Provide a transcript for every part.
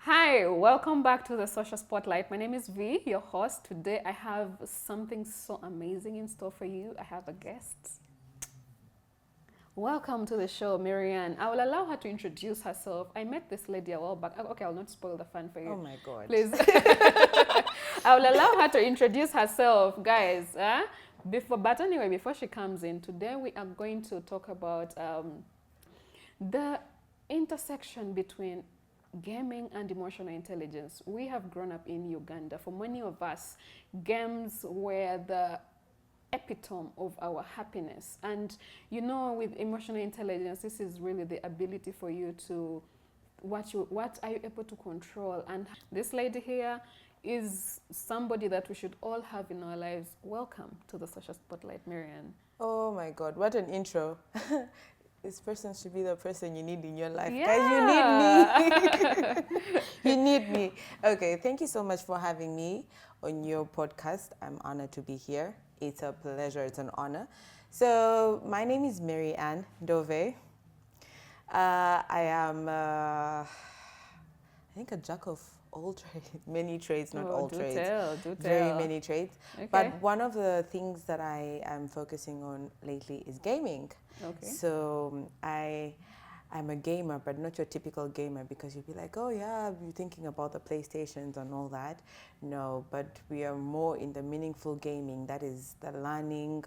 Hi, welcome back to the Social Spotlight. My name is V, your host. Today I have something so amazing in store for you. I have a guest. Welcome to the show, Marianne. I will allow her to introduce herself. I met this lady a while back. Okay, I'll not spoil the fun for you. Oh my God. Please. I will allow her to introduce herself, guys. Before she comes in, today we are going to talk about the intersection between gaming and emotional intelligence. We have grown up in Uganda. For many of us, games were the epitome of our happiness. And you know, with emotional intelligence, this is really the ability for you to what are you able to control. And this lady here is somebody that we should all have in our lives. Welcome to the Social Spotlight, Marianne. Oh my God, what an intro. This person should be the person you need in your life. Yeah. Guys, you need me. You need me. Okay, thank you so much for having me on your podcast. I'm honored to be here. It's a pleasure, it's an honor. So, my name is Mary Ann Dove. I am, I think, a jack of all trades, many trades, not all trades. Do tell. Very many trades. Okay. But one of the things that I am focusing on lately is gaming. Okay. So I'm a gamer, but not your typical gamer, because you'll be like, oh yeah, you're thinking about the PlayStations and all that. No, but we are more in the meaningful gaming. That is the learning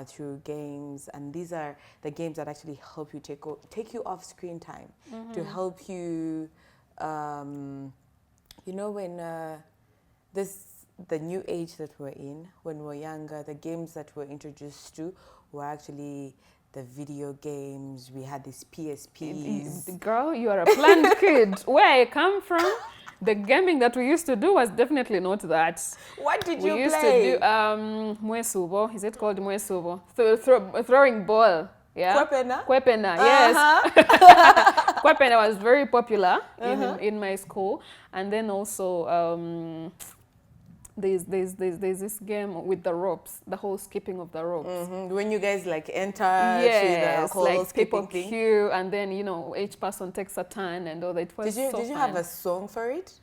through games, and these are the games that actually help you take you off screen time, to help you. You know, when the new age that we're in, when we're younger, the games that we're introduced to were actually the video games. We had these PSPs. Girl, you are a planned kid. Where I come from, the gaming that we used to do was definitely not that. What did you We used play? to do mwesubo. Is it called mwesubo? Throwing ball. Yeah. Kwepena? Kwepena, yes. Kwepena was very popular in my school. And then also there's this game with the ropes, the whole skipping of the ropes. When you guys like enter Yes, through the whole like skipping people thing. queue, and then each person takes a turn and all that. It was Did so you fun. have a song for it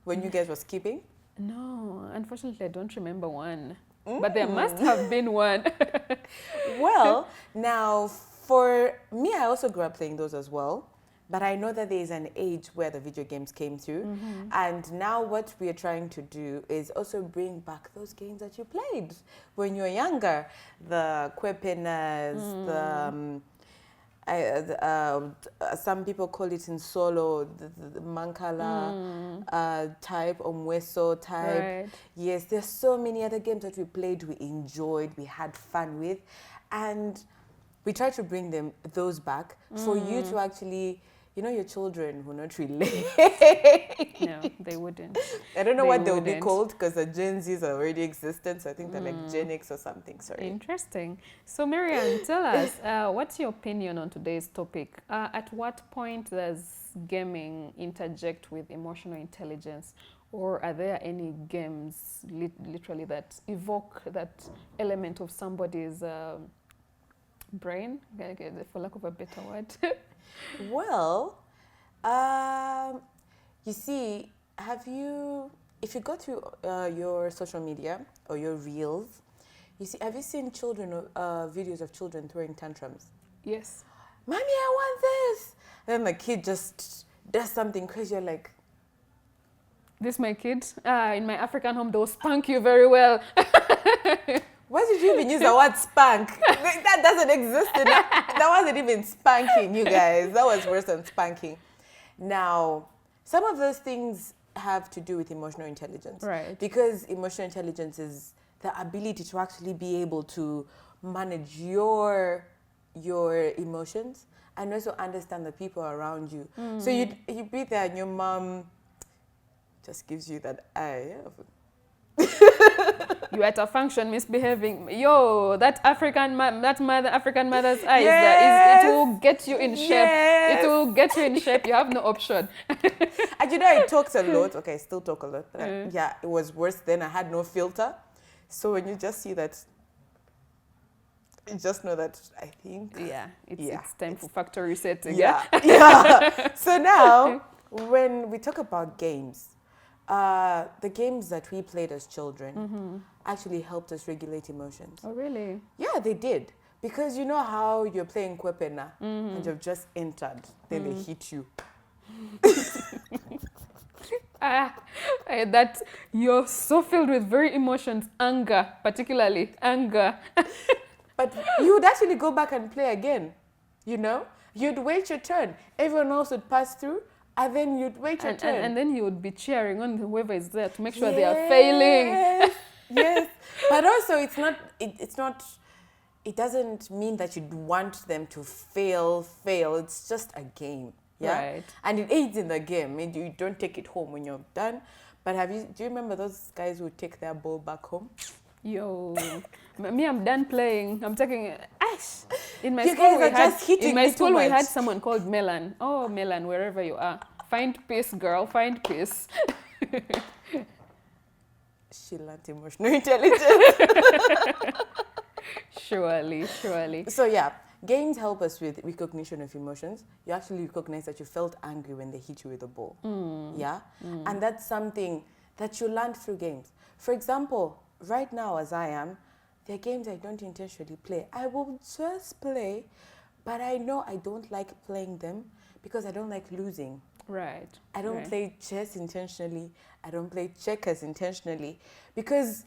when you guys were skipping? No, unfortunately, I don't remember one. But there must have been one. Well, now for me, I also grew up playing those as well. But I know that there is an age where the video games came through. And now what we are trying to do is also bring back those games that you played when you were younger. The Kwepenas, some people call it in solo, the Mankala type, Omweso type. Right. Yes, there's so many other games that we played, we enjoyed, we had fun with. And we try to bring those back for you to actually, your children will not relate. No, they wouldn't. I don't know They what they'll be wouldn't. called, because the Gen Zs are already existent, so I think they're like Gen X or something, sorry. Interesting. So, Marianne, tell us, what's your opinion on today's topic? At what point does gaming interject with emotional intelligence? Or are there any games literally that evoke that element of somebody's brain, for lack of a better word? Well, you see, if you go through your social media or your reels, have you seen videos of children throwing tantrums? Yes. Mommy, I want this. Then the kid just does something crazy. You're like, This my kid. In my African home, they'll spank you very well. why did you even use the word spank? That doesn't exist. That wasn't even spanking, you guys. That was worse than spanking. Now, some of those things have to do with emotional intelligence. Right. Because emotional intelligence is the ability to actually be able to manage your emotions and also understand the people around you. So you be there and your mom just gives you that eye. You at a function misbehaving. Yo, that African mother's eyes. Yes. It will get you in shape. Yes. It will get you in shape. You have no option. And I talked a lot. Okay, I still talk a lot. But it was worse then. I had no filter. So when you just see that, you just know that I think. Yeah, it's time for factory resetting. Yeah. So now, when we talk about games, the games that we played as children actually helped us regulate emotions. Oh, really? Yeah, they did. Because you know how you're playing Kwepena and you've just entered, then they hit you. That you're so filled with very emotions, anger, particularly anger. But you would actually go back and play again, you know? You'd wait your turn. Everyone else would pass through, and then you'd wait your turn. And then you would be cheering on whoever is there to make sure they are failing. Yes. But also, it doesn't mean that you'd want them to fail. It's just a game. Yeah. Right. And it aids in the game. I mean, you don't take it home when you're done. But do you remember those guys who take their ball back home? Yo, me, I'm done playing. I'm taking it. In my You school, guys we had someone called Melan. Oh, Melan, wherever you are, find peace, girl. Find peace. She learned emotional intelligence. Surely. So yeah, games help us with recognition of emotions. You actually recognize that you felt angry when they hit you with a ball. Yeah, and that's something that you learn through games. For example, right now as I am, there are games I don't intentionally play. I will just play, but I know I don't like playing them because I don't like losing. Right. I don't play chess intentionally. I don't play checkers intentionally because,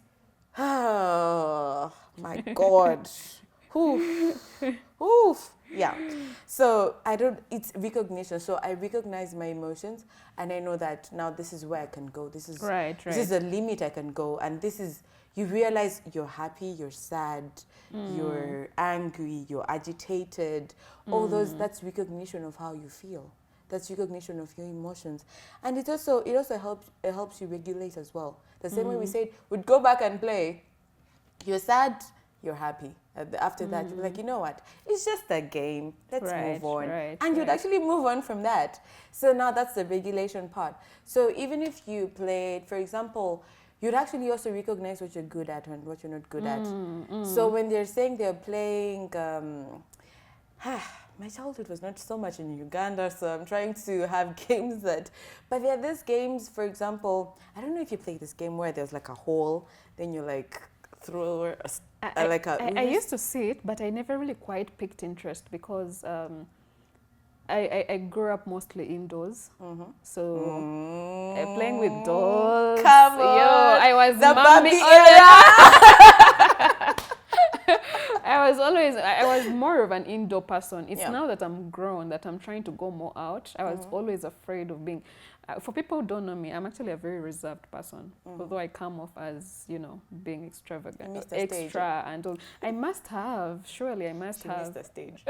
oh my God. Oof. Yeah. So it's recognition. So I recognize my emotions and I know that now this is where I can go. This is a limit I can go. And you realize you're happy, you're sad, you're angry, you're agitated. All that's recognition of how you feel. That's recognition of your emotions. And it also helps you regulate as well. The same way we said, we'd go back and play. You're sad, you're happy. After that, you'll be like, you know what? It's just a game. Let's move on. And you'd actually move on from that. So now that's the regulation part. So even if you played, for example, you'd actually also recognize what you're good at and what you're not good at. So when they're saying they're playing, my childhood was not so much in Uganda, so I'm trying to have games but there are these games, for example, I don't know if you play this game where there's like a hole, then you like throw I used to see it, but I never really quite picked interest because I grew up mostly indoors. So playing with dolls. Come on. Yo, I was the mommy area. I was more of an indoor person. It's now that I'm grown that I'm trying to go more out. I was always afraid of being, for people who don't know me, I'm actually a very reserved person. Although I come off as, being extravagant, extra and all. I must have, surely I must have. Missed the stage.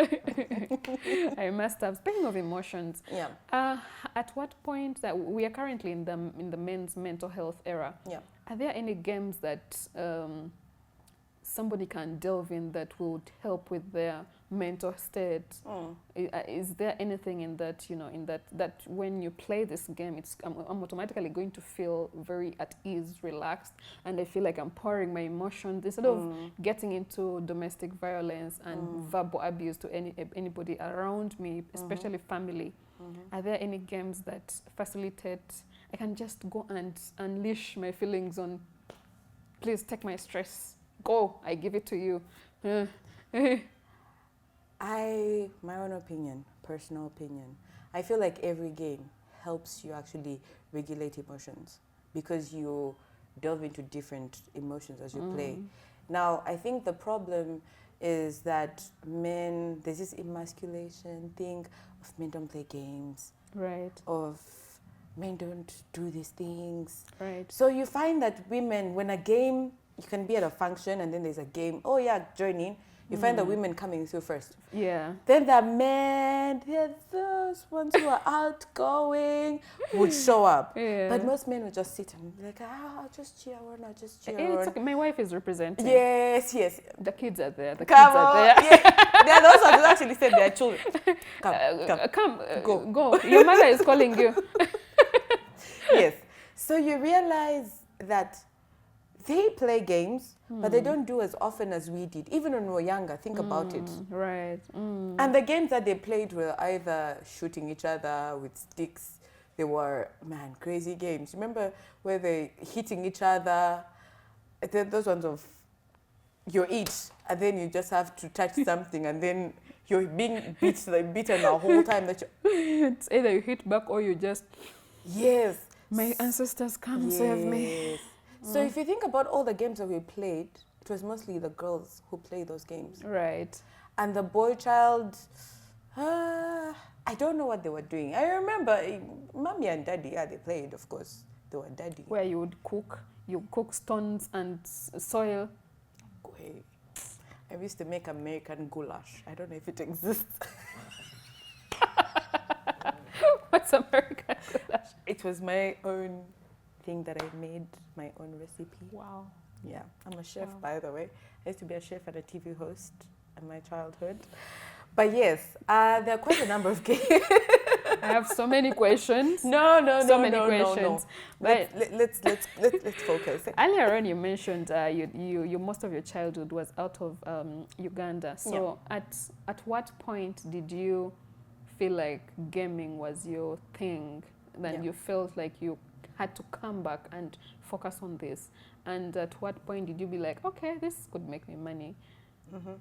I must have. Speaking of emotions, at what point that we are currently in the men's mental health era, are there any games that somebody can delve in that would help with their mental state? Is there anything in that, that when you play this game, I'm automatically going to feel very at ease, relaxed, and I feel like I'm pouring my emotions instead of getting into domestic violence and verbal abuse to anybody around me, especially family. Are there any games that facilitate, I can just go and unleash my feelings on, please take my stress, go, I give it to you. My own opinion, personal opinion, I feel like every game helps you actually regulate emotions because you delve into different emotions as you play. Now, I think the problem is that there's this emasculation thing of men don't play games. Right. Of men don't do these things. Right. So you find that women, when a game, you can be at a function and then there's a game, join in. You find the women coming through first. Yeah. Then the men, they're those ones who are outgoing, would show up. Yeah. But most men would just sit and be like, I'll just cheer on, It's okay. My wife is representing. Yes. The kids are there. They're those ones who actually said their children. Come. Go. Your mother is calling you. Yes. So you realize that they play games, but they don't do as often as we did. Even when we were younger, think about it. Right. And the games that they played were either shooting each other with sticks, they were, man, crazy games. Remember where they hitting each other? Those ones of you eat and then you just have to touch something and then you're being beaten the whole time that you. It's either you hit back or you just, Yes. my ancestors come save me. Yes. So if you think about all the games that we played, it was mostly the girls who played those games. Right. And the boy child, I don't know what they were doing. I remember mommy and daddy, yeah, they played, of course. They were daddy. Where you cook stones and soil. Hey, I used to make American goulash. I don't know if it exists. What's American goulash? It was my own thing that I made, my own recipe. Wow. Yeah, I'm a chef, Wow. by the way. I used to be a chef and a TV host in my childhood. But yes, there are quite a number of games. I have so many questions. No, Many questions. But Let's focus. earlier on, you mentioned you most of your childhood was out of Uganda. So at what point did you feel like gaming was your thing? Then you felt like you had to come back and focus on this. And at what point did you be like, okay, this could make me money? Mm-hmm.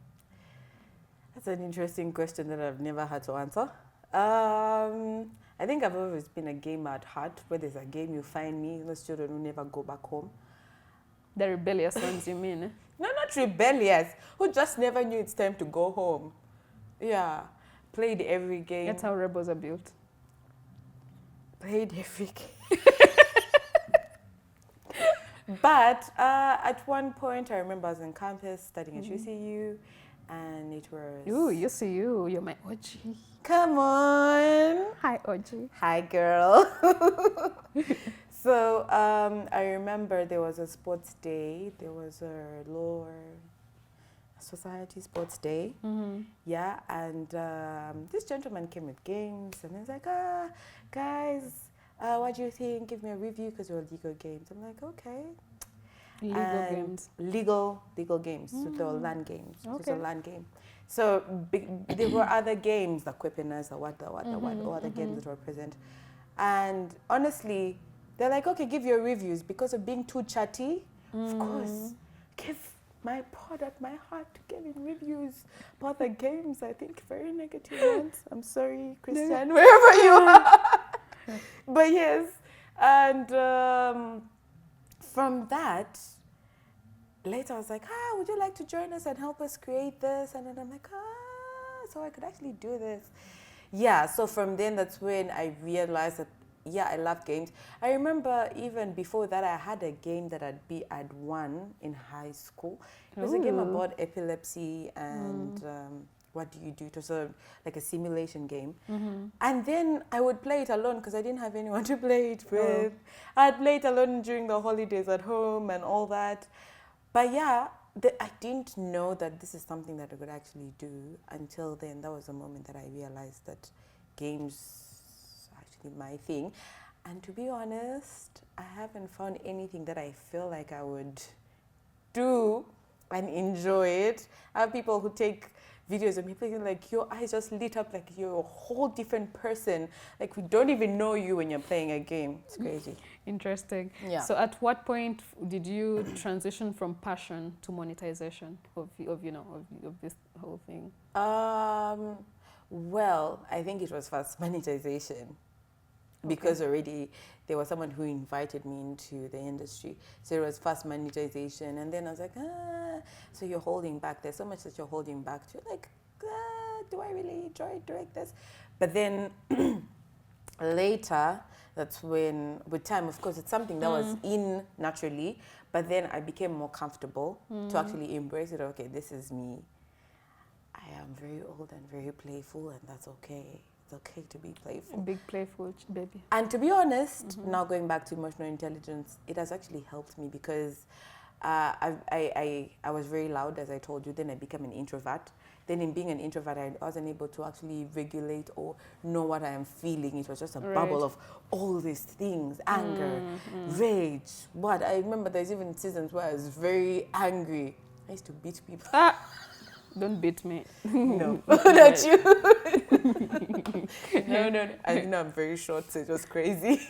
That's an interesting question that I've never had to answer. I think I've always been a gamer at heart. Where there's a game, you find me. Those children who never go back home. The rebellious ones, you mean? No, not rebellious. Who just never knew it's time to go home. Yeah. Played every game. That's how rebels are built. Played every game. But at one point, I remember I was on campus studying at UCU. And it was... Ooh, you see you. You're my OG. Come on. Hi, OG. Hi, girl. So I remember there was a sports day. There was a lower society sports day. Mm-hmm. Yeah, and this gentleman came with games. And he's like, guys, what do you think? Give me a review because they were legal games. I'm like, okay. Legal games. Legal games. So they were LAN games. Okay. It was a LAN game. So there were other games, the Quippiness or or other games that were present. And honestly, they're like, okay, give your reviews. Because of being too chatty, of course, give my product, my heart to giving reviews about the games. I think very negative ones. I'm sorry, Christian, wherever you are. But yes, and from that, later I was like, would you like to join us and help us create this? And then I'm like, so I could actually do this. Yeah, so from then that's when I realized that, yeah, I love games. I remember even before that, I had a game that I'd won in high school. It was a game about epilepsy and what do you do? It was like a simulation game. Mm-hmm. And then I would play it alone because I didn't have anyone to play it with. I'd play it alone during the holidays at home and all that. But yeah, I didn't know that this is something that I could actually do until then. That was the moment that I realized that games are actually my thing. And to be honest, I haven't found anything that I feel like I would do and enjoy it. I have people who take videos of me playing, like your eyes just lit up like you're a whole different person. Like we don't even know you when you're playing a game. It's crazy. Interesting. Yeah. So at what point did you transition from passion to monetization of this whole thing? Well, I think it was first monetization. Because already there was someone who invited me into the industry. So it was first monetization. And then I was like, so you're holding back. There's so much that you're holding back. You're like, do I really enjoy doing this? But then later, that's when, with time, of course, it's something that was in naturally. But then I became more comfortable to actually embrace it. Okay, this is me. I am very old and very playful, and that's okay. It's okay to be playful. Big playful baby. And to be honest, now going back to emotional intelligence, it has actually helped me because I was very loud, as I told you. Then I became an introvert. Then in being an introvert, I wasn't able to actually regulate or know what I am feeling. It was just a bubble of all these things, anger, rage. I remember there's even seasons where I was very angry. I used to beat people. Don't beat me. No, not you. No. I know I'm very short, so it was crazy.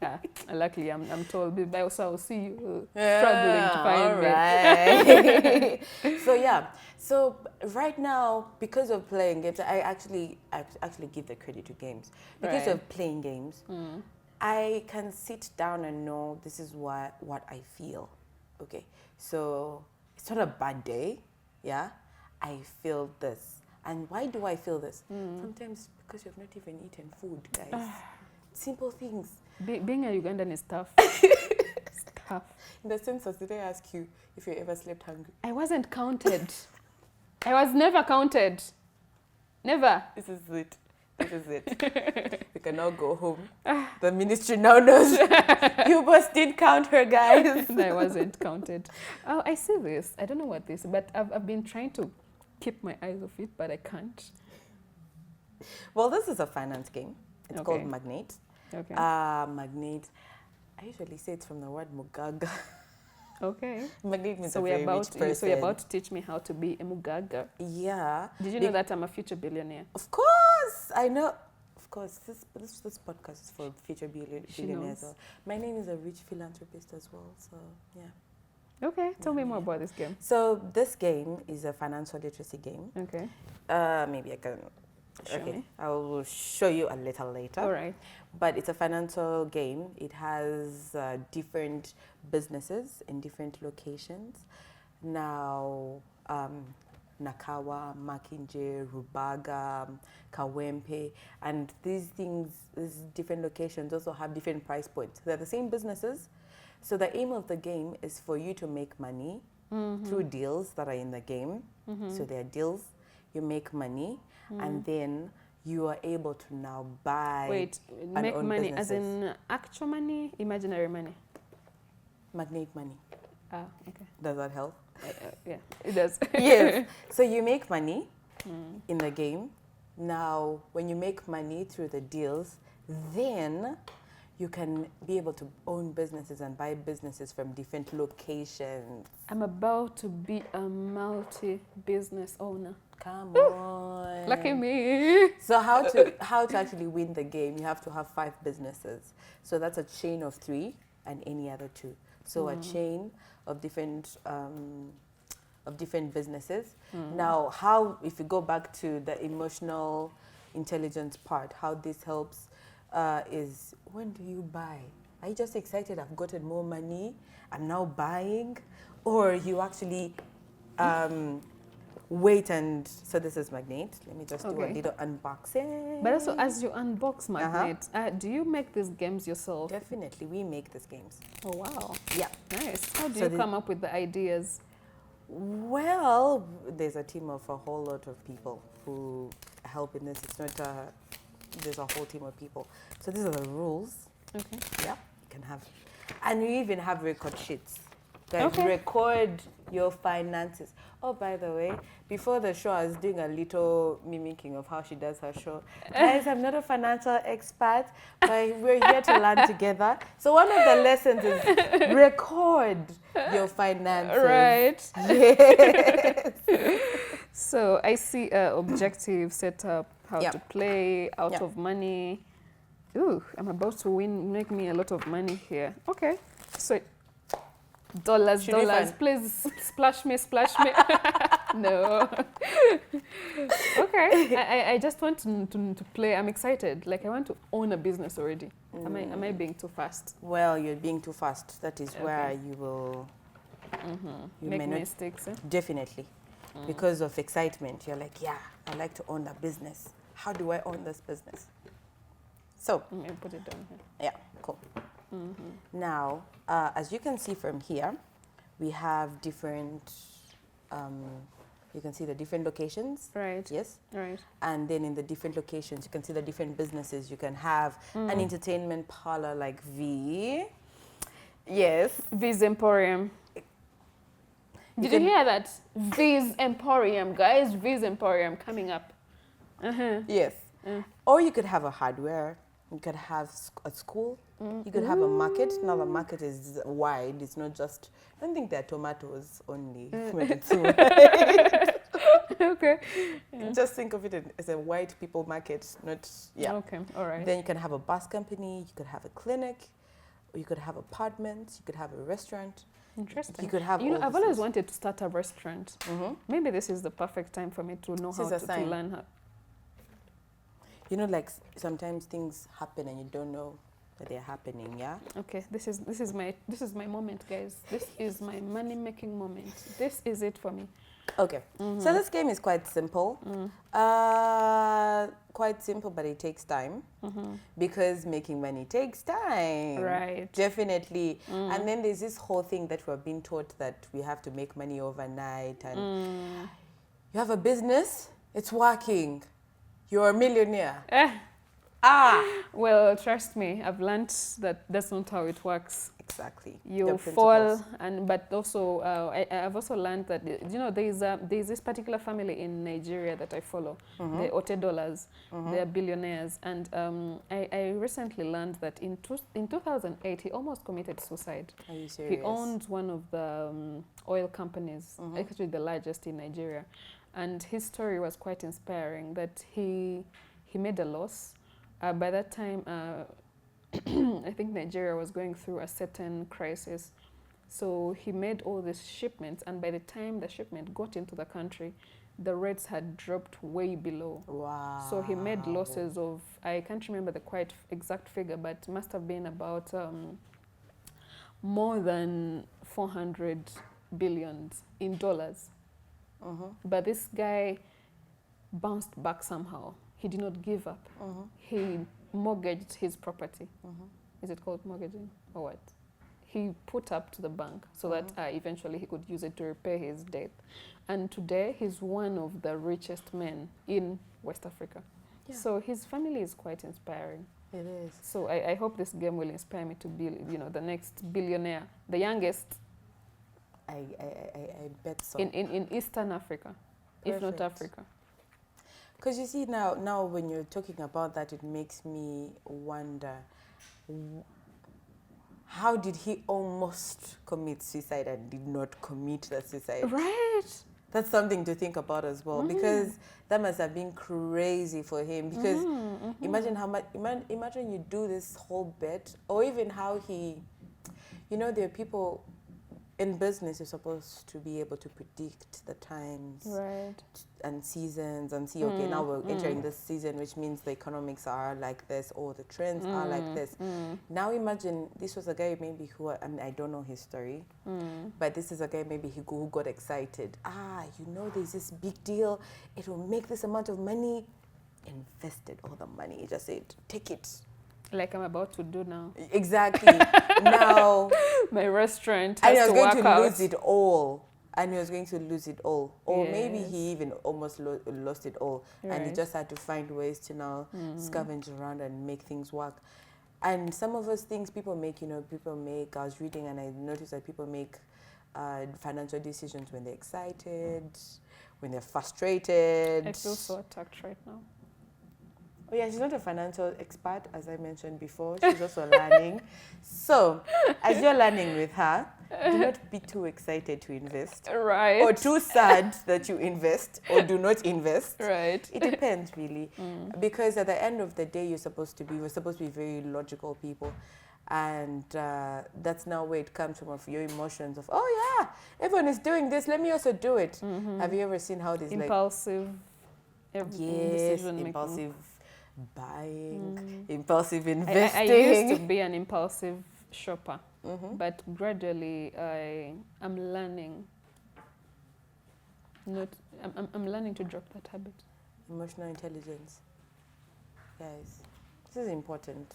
Ah, luckily, I'm told. So I'll see you struggling to find all me. right. So yeah. So right now, because of playing games, I actually give the credit to games. Because Right. of playing games, I can sit down and know this is what I feel. Okay. So it's not a bad day. Yeah. I feel this. And why do I feel this? Sometimes because you've not even eaten food, guys. Simple things. Being a Ugandan is tough. It's tough. In the sense of, did I ask you if you ever slept hungry? I wasn't counted. I was never counted. Never. This is it. We can now go home. The ministry now knows you both didn't count her, guys. I wasn't counted. Oh, I see this. I don't know what this is, but I've been trying to keep my eyes off it, but I can't. Well, this is a finance game. It's Okay. called Magnate. Okay. Magnate. I usually say it's from the word mugaga. Okay. Magnate means So a we're very about rich person. so you're about to teach me how to be a mugaga. Yeah. Did you know that I'm a future billionaire? Of course, I know. Of course, this podcast is for future She billionaires. knows. So my name is a rich philanthropist as well. So yeah. Okay. Tell me more about this game. So this game is a financial literacy game. Okay. Maybe I can. Show Okay, me. I will show you a little later. All right. But it's a financial game. It has different businesses in different locations. Now, Nakawa, Makinje, Rubaga, Kawempe, and these different locations also have different price points. They're the same businesses. So the aim of the game is for you to make money through deals that are in the game. So there are deals, you make money, and then you are able to now buy. Wait, and make own money as businesses. in actual money, imaginary money. Magnate money. Ah, okay. Does that help? Yeah, it does. Yes. So you make money in the game. Now, when you make money through the deals, then you can be able to own businesses and buy businesses from different locations. I'm about to be a multi-business owner. Come on. Lucky me. So how to actually win the game, you have to have 5 businesses. So that's a chain of 3 and any other 2. So a chain of different businesses. Now, how, if you go back to the emotional intelligence part, how this helps is, when do you buy? Are you just excited, I've gotten more money, I'm now buying? Or you actually wait and, so this is Magnate. Let me just do a Okay. little unboxing. But also, as you unbox Magnet, do you make these games yourself? Definitely, we make these games. Oh, wow. Yeah. Nice. How do So you the- come up with the ideas? Well, there's a team of a whole lot of people who help in this. It's not there's a whole team of people. So these are the rules. Okay. Yeah, you can have, and you even have record sheets. Guys, Okay. record your finances. Oh, by the way, before the show, I was doing a little mimicking of how she does her show. Guys, I'm not a financial expert, but we're here to learn together. So one of the lessons is record your finances. Right. Yes. So I see objective setup, how Yeah. to play, out Yeah. of money. Ooh, I'm about to make me a lot of money here. Okay. So dollars, Should be dollars. fun. Please splash me, splash me. No. Okay. I just want to play. I'm excited. Like I want to own a business already. Am I being too fast? Well, you're being too fast. That is where Okay. you will. You Make may not. mistakes. Eh? Definitely. Because of excitement, you're like, yeah, I like to own that business. How do I own this business? So, Let me put it down here. yeah, cool. Now, as you can see from here, we have different, you can see the different locations. Right. Yes. Right. And then in the different locations, you can see the different businesses. You can have an entertainment parlor like V. Yes. V's Emporium. Did you can- hear that? V's Emporium, guys. V's Emporium coming up. Yes. Or you could have a hardware. You could have a school. You could have a market. Now the market is wide. It's not just, I don't think they're tomatoes only. But it's wide. Okay. Just think of it as a white people market, not, yeah. Okay, all right. Then you can have a bus company, you could have a clinic, or you could have apartments, you could have a restaurant. Interesting. You could have all I've these always things. wanted to start a restaurant. Maybe this is the perfect time for me to know This how is a to sign. learn how. You know, like sometimes things happen and you don't know that they're happening, yeah? Okay, this is my moment, guys. This is my money making moment. This is it for me. Okay, so this game is quite simple. Quite simple, but it takes time because making money takes time. Right. Definitely. And then there's this whole thing that we're being taught that we have to make money overnight, and you have a business, it's working, you're a millionaire. Well, trust me, I've learned that that's not how it works. Exactly. You The fall, principles. but also I've also learned that there's this particular family in Nigeria that I follow, the Otedolas. They are billionaires, and I recently learned that in 2008 he almost committed suicide. Are you serious? He owns one of the oil companies, actually the largest in Nigeria, and his story was quite inspiring. That he made a loss. By that time, I think Nigeria was going through a certain crisis. So he made all these shipments, and by the time the shipment got into the country, the rates had dropped way below. Wow. So he made losses of, I can't remember the quite exact figure, but must have been about more than 400 billion in dollars. But this guy bounced back somehow. He did not give up. He mortgaged his property. Is it called mortgaging or what? He put up to the bank so that eventually he could use it to repay his debt. And today he's one of the richest men in West Africa. Yeah. So his family is quite inspiring. It is. So I hope this game will inspire me to be, the next billionaire, the youngest I bet so. in Eastern Africa, if not Perfect. Africa. Because you see, now when you're talking about that, it makes me wonder, how did he almost commit suicide and did not commit the suicide? Right. That's something to think about as well, because that must have been crazy for him. Because imagine how much, imagine you do this whole bet, or even how he, there are people in business, you're supposed to be able to predict the times and seasons and see, okay, now we're entering this season, which means the economics are like this or the trends are like this. Now imagine this was a guy maybe who, I don't know his story, but this is a guy maybe who got excited. There's this big deal. It will make this amount of money. Invested all the money. He just said, take it. Like I'm about to do now. Exactly. Now my restaurant and has he was going to work lose out. it all. And he was going to lose it all. Or maybe Yes. he even almost lost it all. And he just had to find ways to now scavenge around and make things work. And some of those things people make, I was reading and I noticed that people make financial decisions when they're excited, when they're frustrated. I feel so attacked right now. Oh yeah, she's not a financial expert, as I mentioned before. She's also learning. So, as you're learning with her, do not be too excited to invest. Right. Or too sad that you invest or do not invest. Right. It depends, really. Because at the end of the day, we're supposed to be very logical people. And that's now where it comes from, of your emotions of, oh yeah, everyone is doing this, let me also do it. Have you ever seen how this Impulsive. Decision making. impulsive buying, impulsive investing. I used to be an impulsive shopper, but gradually I'm learning. I'm learning to drop that habit. Emotional intelligence. Guys, this is important.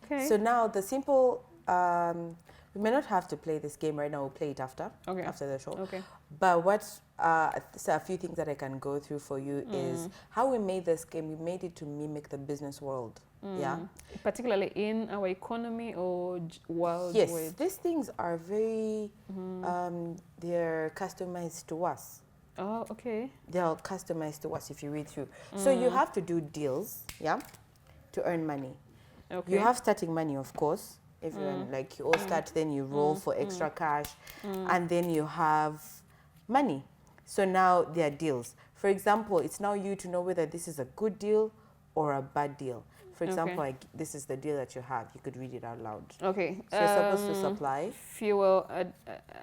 Okay. So now the simple, we may not have to play this game right now, we'll play it after the show. Okay. But so a few things that I can go through for you is how we made this game. We made it to mimic the business world. Yeah. Particularly in our economy or world. Yes, these things are very, they're customized to us. Oh, okay. They're all customized to us if you read through. So you have to do deals, to earn money. Okay. You have starting money, of course. Everyone, like you all start, then you roll for extra cash, and then you have money. So now there are deals. For example, it's now you to know whether this is a good deal or a bad deal. For example, Okay. this is the deal that you have. You could read it out loud. Okay. So you're supposed to supply. Fuel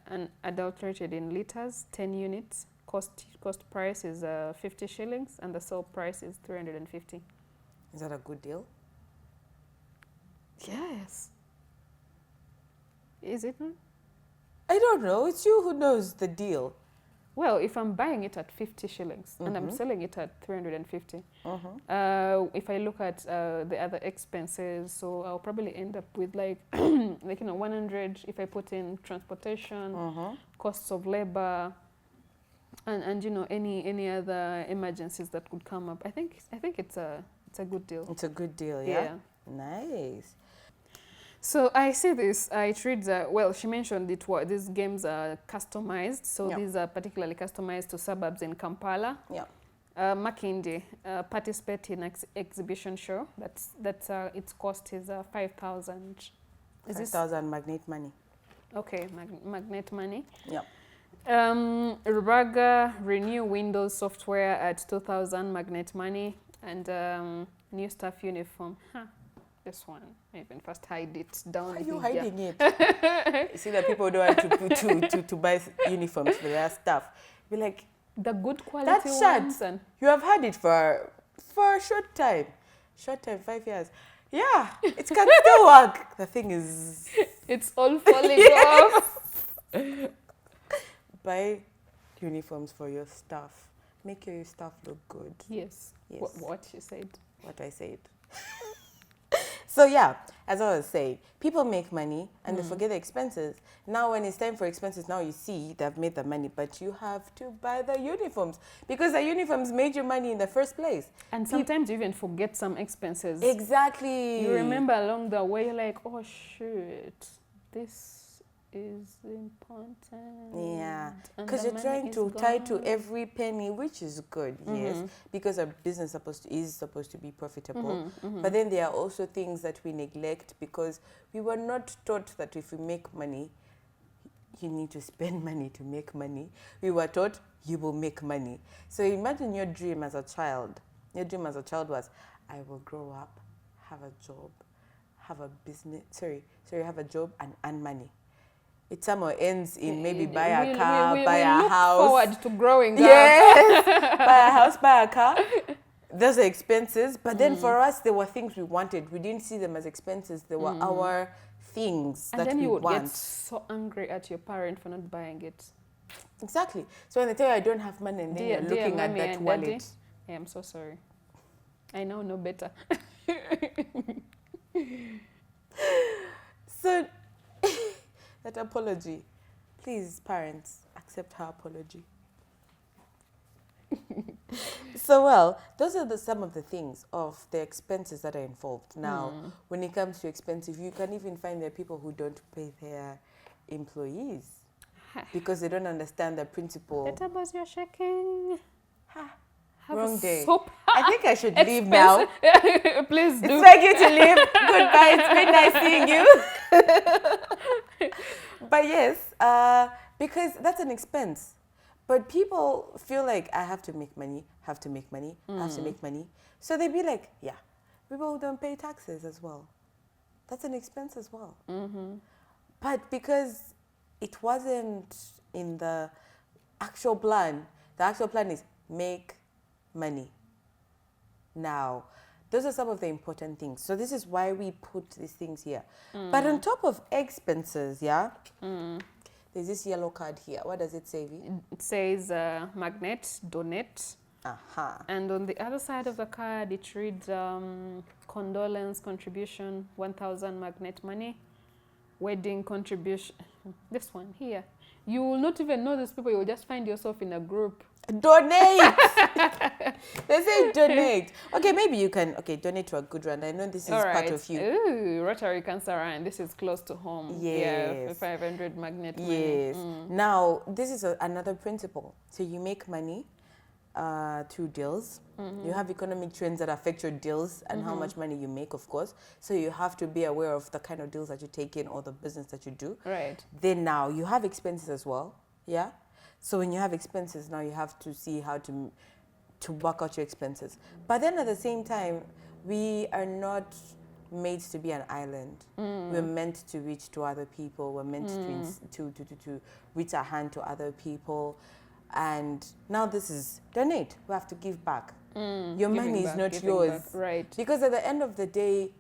unadulterated in liters, 10 units. Cost price is 50 shillings, and the sale price is 350. Is that a good deal? Yes. Is it? I don't know. It's you who knows the deal. Well, if I'm buying it at 50 shillings and I'm selling it at 350, if I look at the other expenses, so I'll probably end up with like 100 if I put in transportation, costs of labor, and any other emergencies that could come up. I think it's a good deal. It's a good deal, yeah? Nice. So I see this. It reads, she mentioned these games are customized. So these are particularly customized to suburbs in Kampala. Yeah. Makindi participate in exhibition show. That's its cost is 5,000. 5,000 magnet money. Okay, magnet money. Yeah. Rubaga renew Windows software at 2,000 magnet money, and new staff uniform. This one, I even first hide it down. Why are you hiding it? You see that people don't want to buy uniforms for their staff. Be like, the good quality that shirt, you have had it for a short time. 5 years. Yeah, it can still work. The thing is, it's all falling off. Buy uniforms for your staff. Make your staff look good. Yes. What you said. What I said. So yeah, as I was saying, people make money and they forget the expenses. Now when it's time for expenses, now you see they've made the money, but you have to buy the uniforms because the uniforms made you money in the first place. And sometimes you even forget some expenses. Exactly. You remember along the way, you're like, oh shit, this is important. Yeah, because you're trying to tie to every penny, which is good, yes, because our business is supposed to be profitable. But then there are also things that we neglect because we were not taught that if we make money, you need to spend money to make money. We were taught you will make money. So imagine your dream as a child. Your dream as a child was, I will grow up, have a job, have a business, have a job and earn money. It somehow ends in maybe buy a car, buy a house. Forward to growing up. Yes, buy a house, buy a car. Those are expenses. But then for us, there were things we wanted. We didn't see them as expenses. They were our things that we want. And then you would get so angry at your parent for not buying it. Exactly. So when they tell you I don't have money, and then you're looking at that wallet. Daddy, I am so sorry. I now know better. So... that apology. Please, parents, accept her apology. So, those are some of the things of the expenses that are involved. Now, when it comes to expensive, you can even find there are people who don't pay their employees because they don't understand the principle. Better boss, you're shaking. Wrong day. Soap. I think I should leave now. Please do. It's like you to leave. Goodbye. It's been nice seeing you. But yes, because that's an expense. But people feel like I have to make money, have to make money. So they be like, yeah, people who don't pay taxes as well. That's an expense as well. But because it wasn't in the actual plan is make money. Now, those are some of the important things. So this is why we put these things here. But on top of expenses, there's this yellow card here. What does it say, V? It says magnet, donate. And on the other side of the card, it reads condolence contribution, 1,000 magnet money. Wedding contribution. This one here. You will not even know these people. You will just find yourself in a group. Donate! They say donate. Okay, maybe you can donate to a good run. I know this is part of you. Ooh, Rotary Cancer Run. This is close to home. Yes. Yeah, 500 magnet money. Yes. Now, this is another principle. So you make money through deals. You have economic trends that affect your deals and how much money you make, of course. So you have to be aware of the kind of deals that you take in or the business that you do. Right. Then now you have expenses as well. Yeah. So when you have expenses, now you have to see how to work out your expenses. But then at the same time, we are not made to be an island. We're meant to reach to other people. We're meant to reach our hand to other people. And now this is donate. We have to give back. Your money is not yours. Right. Because at the end of the day,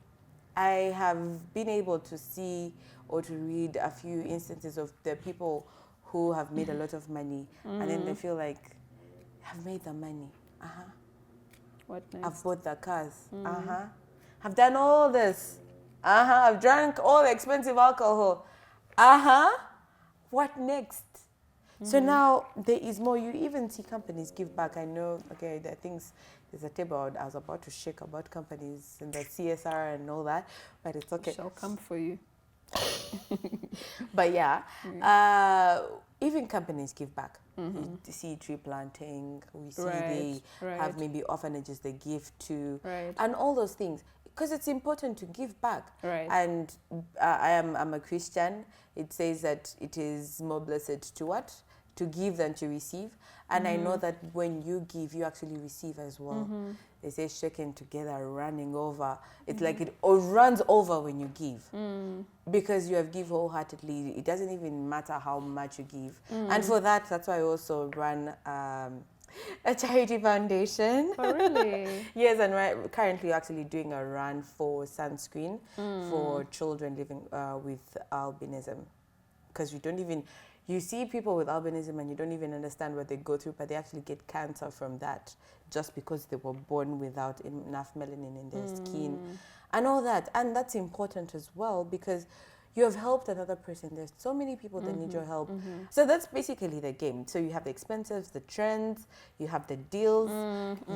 I have been able to see or to read a few instances of the people who have made a lot of money and then they feel like, I've made the money. What next? I've bought the cars. I've done all this. I've drank all the expensive alcohol. What next? So now there is more. You even see companies give back. I know, okay, there are things, there's a table I was about to shake about companies and the CSR and all that, but it's okay. Shall come for you. But yeah, even companies give back. You see tree planting, we see they have maybe orphanages they give to, and all those things. Because it's important to give back. And I'm a Christian. It says that it is more blessed to what? To give than to receive. And I know that when you give, you actually receive as well. They say shaken together, running over. It's like it runs over when you give. Because you have give wholeheartedly. It doesn't even matter how much you give. And for that, that's why I also run a charity foundation. Oh, really? Yes, and we're currently actually doing a run for sunscreen for children living with albinism. Because you see people with albinism and you don't even understand what they go through, but they actually get cancer from that just because they were born without enough melanin in their skin and all that. And that's important as well because you have helped another person. There's so many people that need your help. So that's basically the game. So you have the expenses, the trends, you have the deals,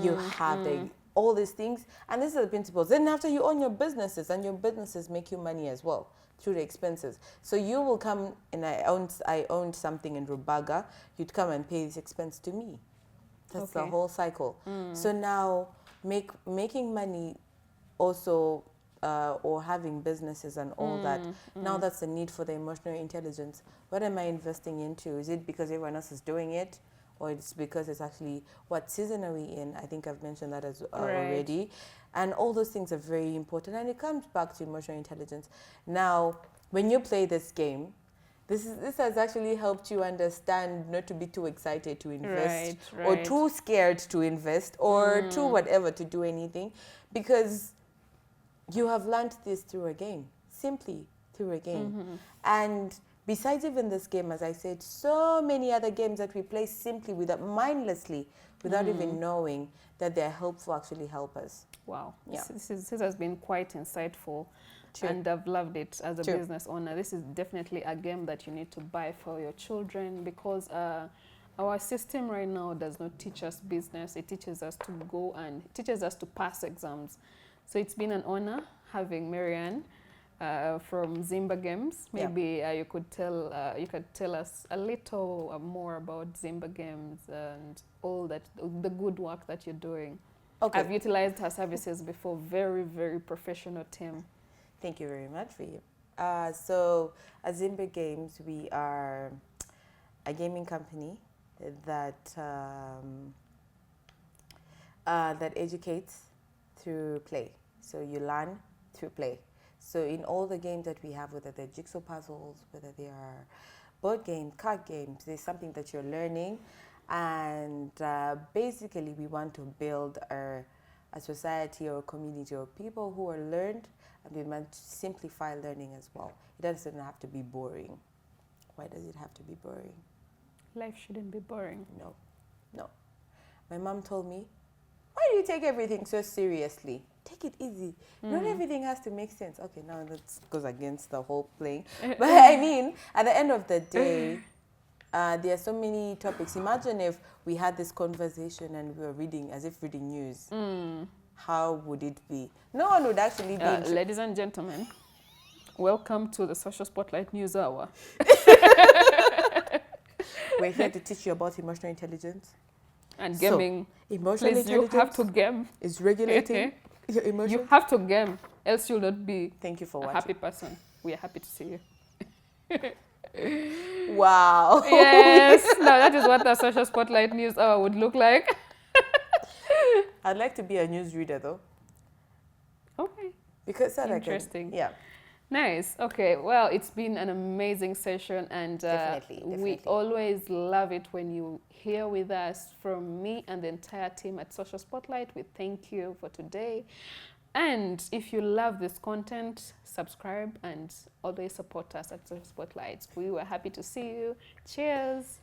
you have all these things. And these are the principles. Then after you own your businesses, and your businesses make you money as well through the expenses. So you will come, and I owned something in Rubaga, you'd come and pay this expense to me. That's the whole cycle. So now making money also or having businesses and all that, now that's the need for the emotional intelligence. What am I investing into? Is it because everyone else is doing it? Or it's because it's actually what season are we in? I think I've mentioned that as already. And all those things are very important. And it comes back to emotional intelligence. Now, when you play this game, this has actually helped you understand not to be too excited to invest or too scared to invest or too whatever to do anything, because you have learned this through a game, simply through a game. And besides even this game, as I said, so many other games that we play simply mindlessly, without even knowing that they're helpful, actually help us. Wow. Yeah. This has been quite insightful. And I've loved it as a business owner. This is definitely a game that you need to buy for your children, because our system right now does not teach us business. It teaches us to go and teaches us to pass exams. So it's been an honor having Marianne from Zimba Games. Maybe you could tell us a little more about Zimba Games and all that, the good work that you're doing. Okay. I've utilized her services before. Very, very professional team. Thank you very much for you. So at Zimba Games, we are a gaming company that that educates through play. So you learn through play. So in all the games that we have, whether they're jigsaw puzzles, whether they are board games, card games, there's something that you're learning. And basically we want to build a society or a community of people who are learned, and we want to simplify learning as well. It doesn't have to be boring. Why does it have to be boring? Life shouldn't be boring. No. My mom told me, why do you take everything so seriously? Take it easy. Not everything has to make sense. Okay, now that goes against the whole playing. But I mean, at the end of the day, there are so many topics. Imagine if we had this conversation and we were reading, as if reading news. How would it be? No one would actually be. Ladies and gentlemen, welcome to the Social Spotlight News Hour. We're here to teach you about emotional intelligence. And gaming. So, emotional intelligence. You have to game. Is regulating your emotions. You have to game, else you'll not be Thank you for a watching. happy person. We are happy to see you. Wow. Yes. Now that is what the Social Spotlight News Hour would look like. I'd like to be a newsreader though, Okay. because that I can. Interesting. Yeah, Nice. Okay. Well, it's been an amazing session, and Definitely, we definitely. always love it when you here with us. From me and the entire team at Social Spotlight, we thank you for today. And if you love this content, subscribe and always support us at Social Spotlight. We were happy to see you. Cheers.